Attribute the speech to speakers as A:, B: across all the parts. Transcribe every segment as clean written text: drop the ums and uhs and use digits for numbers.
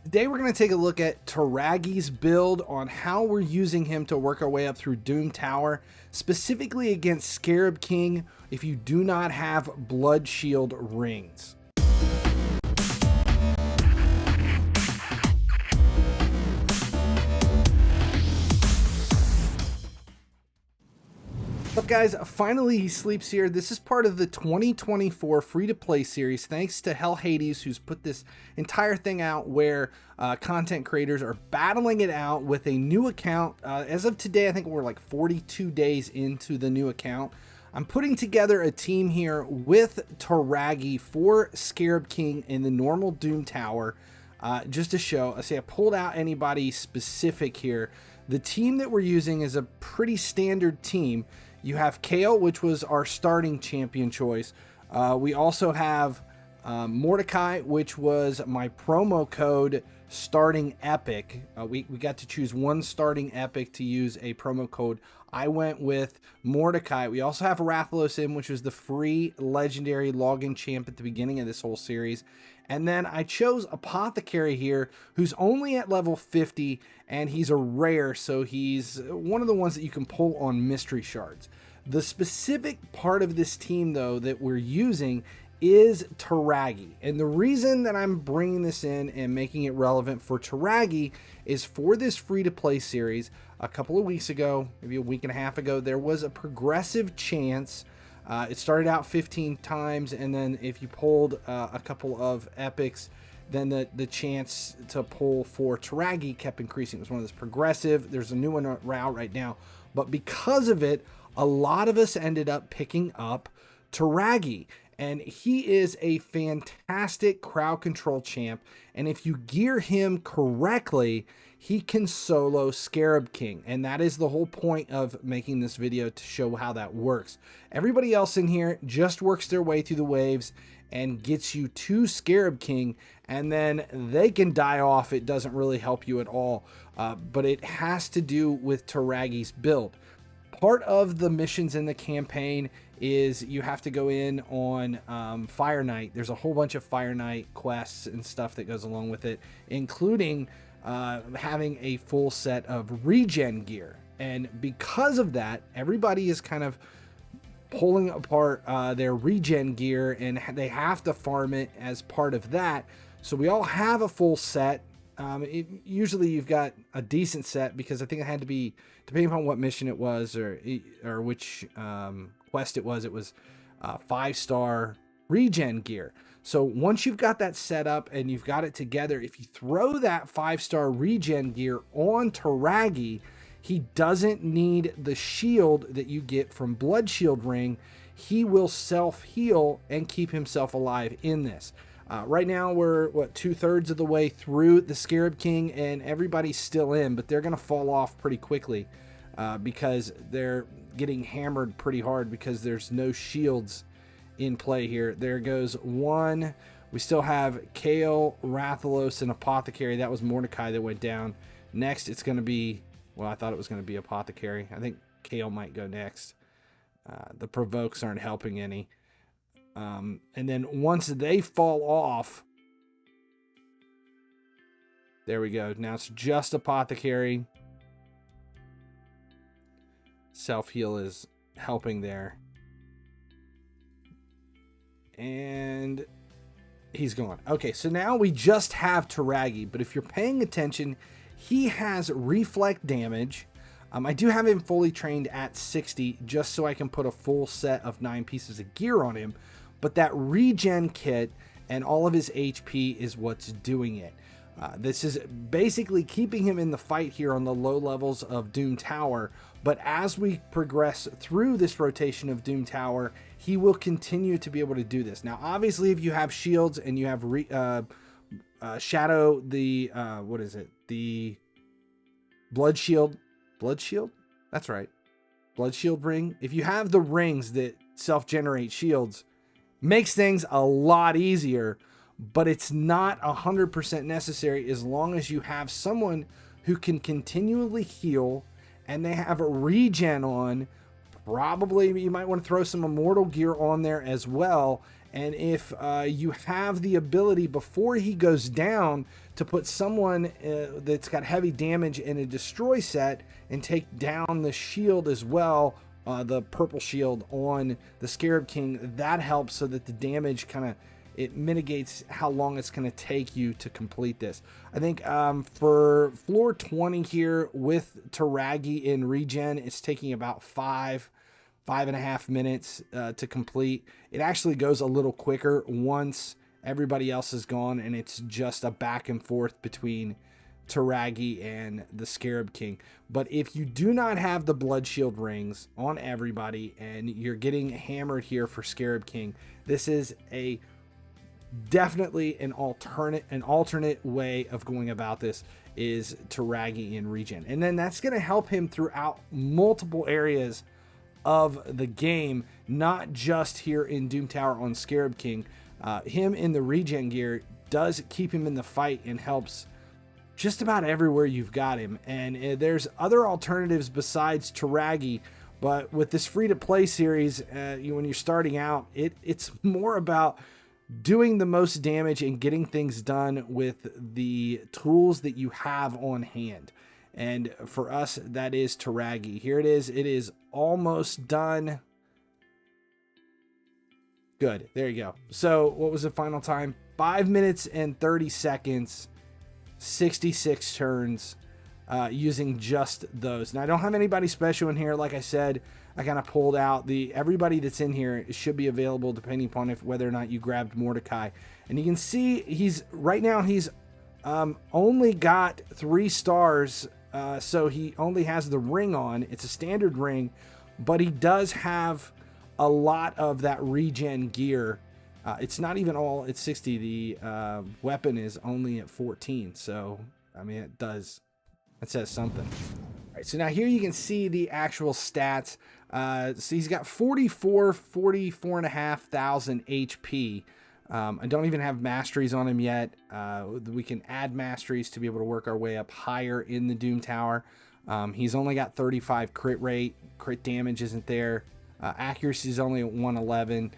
A: Today we're going to take a look at Toragi's build on how we're using him to work our way up through Doom Tower, specifically against SCARAB King if you do not have Bloodshield rings. What's up, guys? Finally he sleeps here. This is part of the 2024 free-to-play series, thanks to HellHades, who's put this entire thing out where content creators are battling it out with a new account. As of today, I think we're like 42 days into the new account. I'm putting together a team here with Toragi for SCARAB King in the normal Doom Tower, just to show. I pulled out anybody specific here. The team that we're using is a pretty standard team. You have Kale, which was our starting champion choice. We also have Mordecai, which was my promo code starting epic. We got to choose one starting epic to use a promo code. I went with Mordecai. We also have Rathalos in, which was the free legendary login champ at the beginning of this whole series. And then I chose Apothecary here, who's only at level 50, and he's a rare, so he's one of the ones that you can pull on mystery shards. The specific part of this team, though, that we're using is Toragi. And the reason that I'm bringing this in and making it relevant for Toragi is for this free-to-play series, a couple of weeks ago, maybe a week and a half ago, there was a progressive chance. It started out 15 times, and then if you pulled a couple of epics, then the chance to pull for Toragi kept increasing. It was one of those progressive. There's a new one out right now. But because of it, a lot of us ended up picking up Toragi. And he is a fantastic crowd control champ. And if you gear him correctly, he can solo SCARAB King. And that is the whole point of making this video, to show how that works. Everybody else in here just works their way through the waves and gets you to SCARAB King, and then they can die off. It doesn't really help you at all. But it has to do with Toragi's build. Part of the missions in the campaign is you have to go in on Fire Night. There's a whole bunch of Fire Night quests and stuff that goes along with it, including having a full set of regen gear. And because of that, everybody is kind of pulling apart their regen gear, and they have to farm it as part of that. So we all have a full set. Usually you've got a decent set, because I think it had to be, depending upon what mission it was or which quest it was 5-star regen gear. So once you've got that set up and you've got it together, if you throw that 5-star regen gear on Toragi, he doesn't need the shield that you get from Bloodshield ring. He will self-heal and keep himself alive in this. Right now we're, what, 2/3 of the way through the SCARAB King, and everybody's still in, but they're going to fall off pretty quickly because they're getting hammered pretty hard because there's no shields in play here. There goes one. We still have Kale, Rathalos, and Apothecary. That was Mordecai that went down. Next, it's going to be, well, I thought it was going to be Apothecary. I think Kale might go next. The provokes aren't helping any. And then once they fall off, there we go. Now it's just Apothecary. Self-heal is helping there. And he's gone. Okay, so now we just have Toragi, but if you're paying attention, he has reflect damage. I do have him fully trained at 60, just so I can put a full set of 9 pieces of gear on him. But that regen kit and all of his HP is what's doing it. This is basically keeping him in the fight here on the low levels of Doom Tower. But as we progress through this rotation of Doom Tower, he will continue to be able to do this. Now, obviously, if you have shields and you have Shadow, the what is it? The Bloodshield. Bloodshield? That's right. Bloodshield ring. If you have the rings that self-generate shields, makes things a lot easier, but it's not 100% necessary as long as you have someone who can continually heal and they have a regen on. Probably you might want to throw some immortal gear on there as well. And if you have the ability before he goes down to put someone that's got heavy damage in a destroy set and take down the shield as well, the purple shield on the Scarab King. That helps so that the damage kind of, it mitigates how long it's going to take you to complete this. I think for floor 20 here with Toragi in regen, it's taking about 5.5 minutes to complete. It actually goes a little quicker once everybody else is gone, and it's just a back and forth between Toragi and the Scarab King. But if you do not have the Bloodshield rings on everybody and you're getting hammered here for Scarab King, this is a definitely an alternate way of going about this, is Toragi in regen. And then that's going to help him throughout multiple areas of the game, not just here in Doom Tower on Scarab King. Him in the regen gear does keep him in the fight and helps just about everywhere you've got him. And there's other alternatives besides Toragi, but with this free-to-play series, when you're starting out, it's more about doing the most damage and getting things done with the tools that you have on hand. And for us, that is Toragi. Here it is almost done. Good, there you go. So what was the final time? 5 minutes and 30 seconds, 66 turns, using just those. Now I don't have anybody special in here. Like I said, I kind of pulled out everybody that's in here should be available depending upon whether or not you grabbed Mordecai. And you can see he's only got 3 stars, so he only has the ring on. It's a standard ring, but he does have a lot of that regen gear. It's not even all at 60. The weapon is only at 14. So I mean, it says something. All right, so now here you can see the actual stats. So he's got 44.5 thousand HP. I don't even have masteries on him yet. We can add masteries to be able to work our way up higher in the Doom Tower. He's only got 35 crit rate. Crit damage isn't there. Accuracy is only at 111.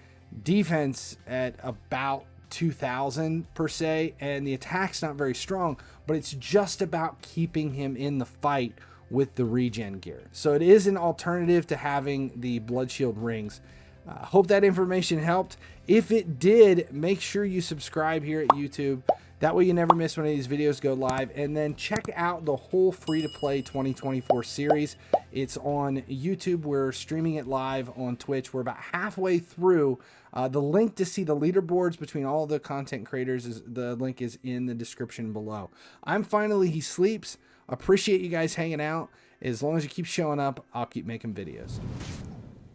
A: Defense at about 2,000 per se, and the attack's not very strong, but it's just about keeping him in the fight with the regen gear. So it is an alternative to having the Bloodshield rings. Hope that information helped. If it did, make sure you subscribe here at YouTube. That way you never miss when these videos go live. And then check out the whole free-to-play 2024 series. It's on YouTube. We're streaming it live on Twitch. We're about halfway through. The link to see the leaderboards between all the content creators, the link is in the description below. I'm Finally He Sleeps. Appreciate you guys hanging out. As long as you keep showing up, I'll keep making videos.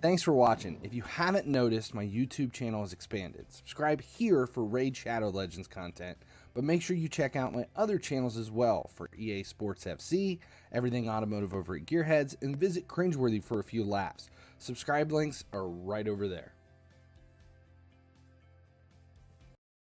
A: Thanks for watching. If you haven't noticed, my YouTube channel has expanded. Subscribe here for Raid Shadow Legends content, but make sure you check out my other channels as well for EA Sports FC, everything automotive over at Gearheads, and visit Cringeworthy for a few laughs. Subscribe links are right over there.